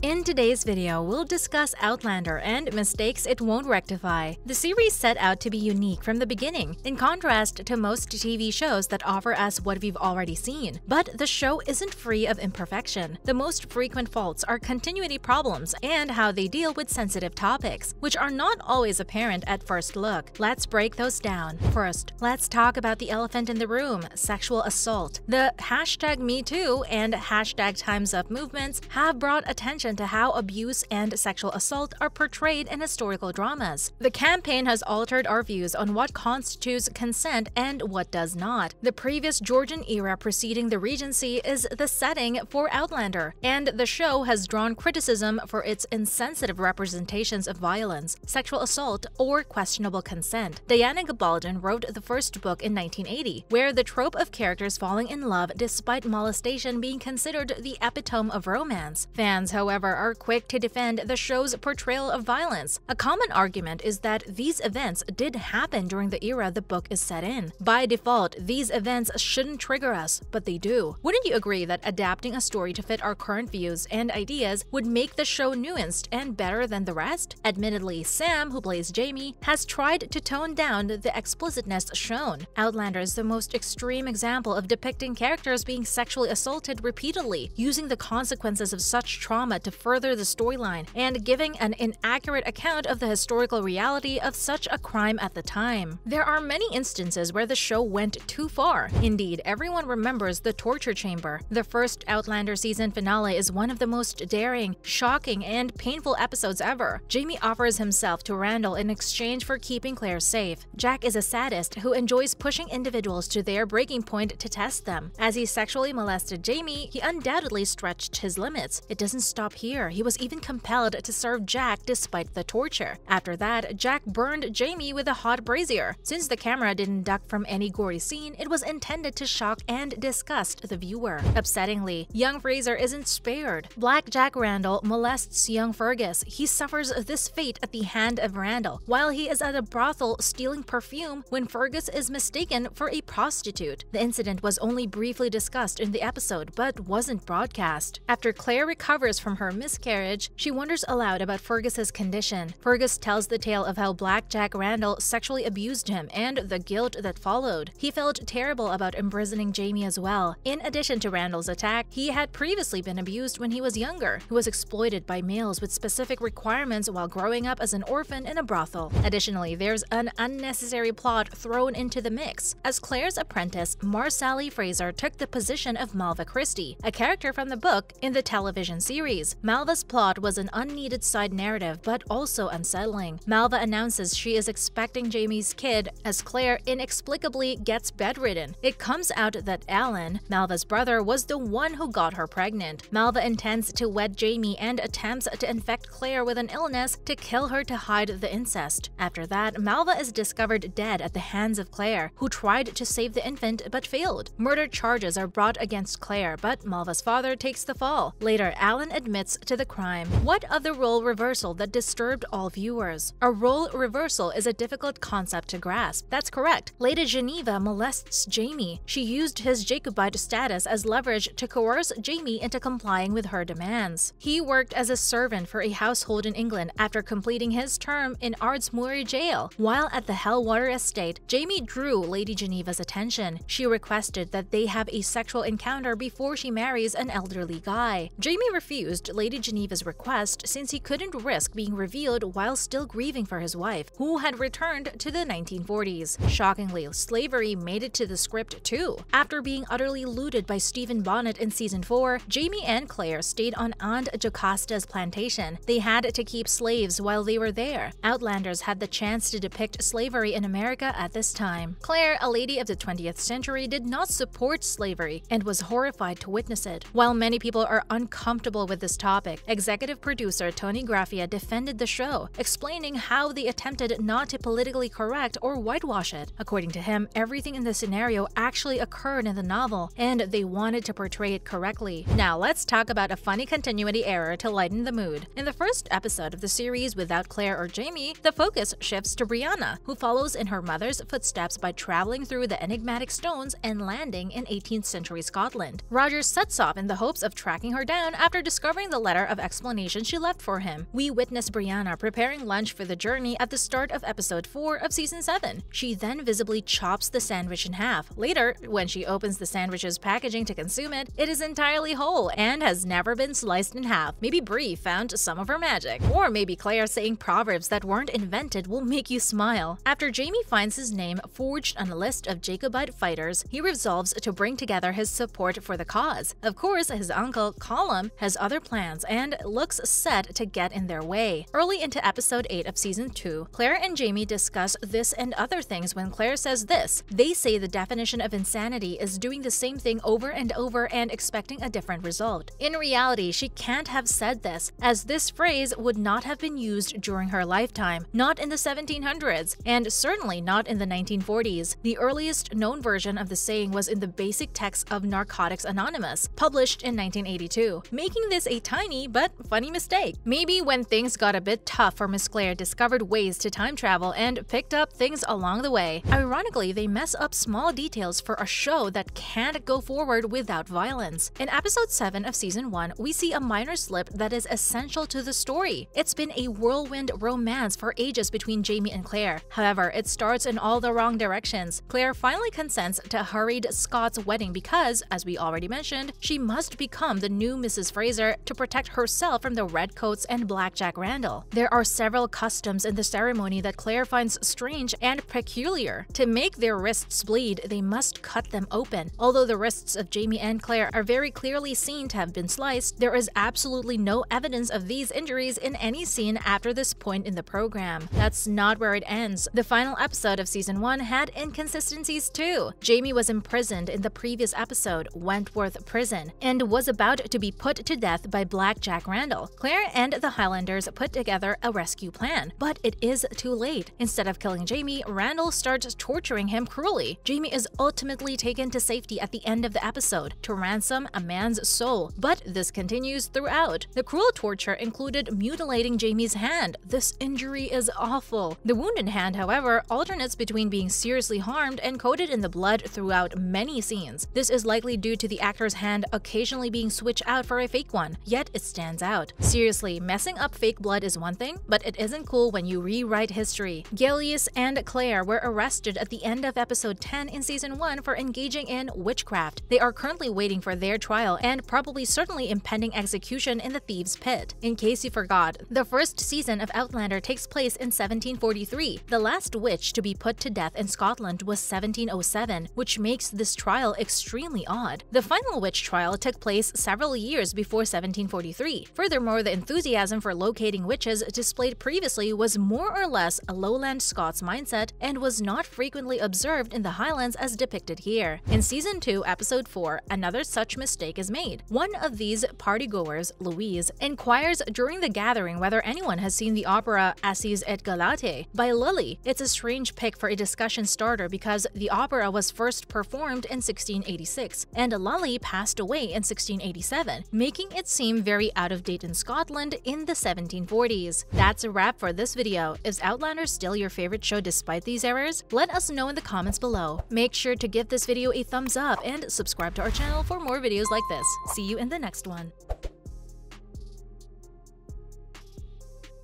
In today's video, we'll discuss Outlander and mistakes it won't rectify. The series set out to be unique from the beginning, in contrast to most TV shows that offer us what we've already seen. But the show isn't free of imperfection. The most frequent faults are continuity problems and how they deal with sensitive topics, which are not always apparent at first look. Let's break those down. First, let's talk about the elephant in the room, sexual assault. The #MeToo and #TimesUp movements have brought attention to how abuse and sexual assault are portrayed in historical dramas. The campaign has altered our views on what constitutes consent and what does not. The previous Georgian era preceding the Regency is the setting for Outlander, and the show has drawn criticism for its insensitive representations of violence, sexual assault, or questionable consent. Diana Gabaldon wrote the first book in 1980, where the trope of characters falling in love despite molestation being considered the epitome of romance. Fans, however, are quick to defend the show's portrayal of violence. A common argument is that these events did happen during the era the book is set in. By default, these events shouldn't trigger us, but they do. Wouldn't you agree that adapting a story to fit our current views and ideas would make the show nuanced and better than the rest? Admittedly, Sam, who plays Jamie, has tried to tone down the explicitness shown. Outlander is the most extreme example of depicting characters being sexually assaulted repeatedly, using the consequences of such trauma to further the storyline, and giving an inaccurate account of the historical reality of such a crime at the time. There are many instances where the show went too far. Indeed, everyone remembers the torture chamber. The first Outlander season finale is one of the most daring, shocking, and painful episodes ever. Jamie offers himself to Randall in exchange for keeping Claire safe. Jack is a sadist who enjoys pushing individuals to their breaking point to test them. As he sexually molested Jamie, he undoubtedly stretched his limits. It doesn't stop here. He was even compelled to serve Jack despite the torture. After that, Jack burned Jamie with a hot brazier. Since the camera didn't duck from any gory scene, it was intended to shock and disgust the viewer. Upsettingly, young Fraser isn't spared. Black Jack Randall molests young Fergus. He suffers this fate at the hand of Randall, while he is at a brothel stealing perfume when Fergus is mistaken for a prostitute. The incident was only briefly discussed in the episode, but wasn't broadcast. After Claire recovers from her miscarriage, she wonders aloud about Fergus's condition. Fergus tells the tale of how Black Jack Randall sexually abused him and the guilt that followed. He felt terrible about imprisoning Jamie as well. In addition to Randall's attack, he had previously been abused when he was younger. He was exploited by males with specific requirements while growing up as an orphan in a brothel. Additionally, there's an unnecessary plot thrown into the mix, as Claire's apprentice, Marcelle Fraser, took the position of Malva Christie, a character from the book in the television series. Malva's plot was an unneeded side narrative, but also unsettling. Malva announces she is expecting Jamie's kid as Claire inexplicably gets bedridden. It comes out that Alan, Malva's brother, was the one who got her pregnant. Malva intends to wed Jamie and attempts to infect Claire with an illness to kill her to hide the incest. After that, Malva is discovered dead at the hands of Claire, who tried to save the infant but failed. Murder charges are brought against Claire, but Malva's father takes the fall. Later, Alan admits to the crime. What of the role reversal that disturbed all viewers? A role reversal is a difficult concept to grasp. That's correct. Lady Geneva molests Jamie. She used his Jacobite status as leverage to coerce Jamie into complying with her demands. He worked as a servant for a household in England after completing his term in Ardsmoor jail. While at the Hellwater estate, Jamie drew Lady Geneva's attention. She requested that they have a sexual encounter before she marries an elderly guy. Jamie refused Lady Geneva's request since he couldn't risk being revealed while still grieving for his wife, who had returned to the 1940s. Shockingly, slavery made it to the script too. After being utterly looted by Stephen Bonnet in season 4, Jamie and Claire stayed on Aunt Jocasta's plantation. They had to keep slaves while they were there. Outlanders had the chance to depict slavery in America at this time. Claire, a lady of the 20th century, did not support slavery and was horrified to witness it. While many people are uncomfortable with this topic, executive producer Tony Graffia defended the show, explaining how they attempted not to politically correct or whitewash it. According to him, everything in the scenario actually occurred in the novel, and they wanted to portray it correctly. Now let's talk about a funny continuity error to lighten the mood. In the first episode of the series without Claire or Jamie, the focus shifts to Brianna, who follows in her mother's footsteps by traveling through the enigmatic stones and landing in 18th century Scotland. Roger sets off in the hopes of tracking her down after discovering following the letter of explanation she left for him. We witness Brianna preparing lunch for the journey at the start of episode 4 of season 7. She then visibly chops the sandwich in half. Later, when she opens the sandwich's packaging to consume it, it is entirely whole and has never been sliced in half. Maybe Brie found some of her magic. Or maybe Claire saying proverbs that weren't invented will make you smile. After Jamie finds his name forged on a list of Jacobite fighters, he resolves to bring together his support for the cause. Of course, his uncle, Colum, has other plans and looks set to get in their way. Early into episode 8 of season 2, Claire and Jamie discuss this and other things when Claire says this. They say the definition of insanity is doing the same thing over and over and expecting a different result. In reality, she can't have said this, as this phrase would not have been used during her lifetime, not in the 1700s, and certainly not in the 1940s. The earliest known version of the saying was in the basic text of Narcotics Anonymous, published in 1982, making this a tiny but funny mistake. Maybe when things got a bit tough for Miss Claire discovered ways to time travel and picked up things along the way. Ironically, they mess up small details for a show that can't go forward without violence. In episode 7 of season 1, we see a minor slip that is essential to the story. It's been a whirlwind romance for ages between Jamie and Claire. However, it starts in all the wrong directions. Claire finally consents to hurried Scott's wedding because, as we already mentioned, she must become the new Mrs. Fraser to protect herself from the Redcoats and Blackjack Randall. There are several customs in the ceremony that Claire finds strange and peculiar. To make their wrists bleed, they must cut them open. Although the wrists of Jamie and Claire are very clearly seen to have been sliced, there is absolutely no evidence of these injuries in any scene after this point in the program. That's not where it ends. The final episode of season 1 had inconsistencies too. Jamie was imprisoned in the previous episode, Wentworth Prison, and was about to be put to death by Blackjack Randall. Claire and the Highlanders put together a rescue plan, but it is too late. Instead of killing Jamie, Randall starts torturing him cruelly. Jamie is ultimately taken to safety at the end of the episode to ransom a man's soul, but this continues throughout. The cruel torture included mutilating Jamie's hand. This injury is awful. The wounded hand, however, alternates between being seriously harmed and coated in the blood throughout many scenes. This is likely due to the actor's hand occasionally being switched out for a fake one, yet it stands out. Seriously, messing up fake blood is one thing, but it isn't cool when you rewrite history. Gilius and Claire were arrested at the end of episode 10 in season 1 for engaging in witchcraft. They are currently waiting for their trial and probably certainly impending execution in the Thieves' Pit. In case you forgot, the first season of Outlander takes place in 1743. The last witch to be put to death in Scotland was 1707, which makes this trial extremely odd. The final witch trial took place several years before 1743. Furthermore, the enthusiasm for locating witches displayed previously was more or less a lowland Scots mindset and was not frequently observed in the Highlands as depicted here. In season 2, episode 4, another such mistake is made. One of these partygoers, Louise, inquires during the gathering whether anyone has seen the opera Assis et Galate by Lilly. It's a strange pick for a discussion starter because the opera was first performed in 1686 and Lully passed away in 1687, making it seem very out of date in Scotland in the 1740s. That's a wrap for this video. Is Outlander still your favorite show despite these errors? Let us know in the comments below. Make sure to give this video a thumbs up and subscribe to our channel for more videos like this. See you in the next one.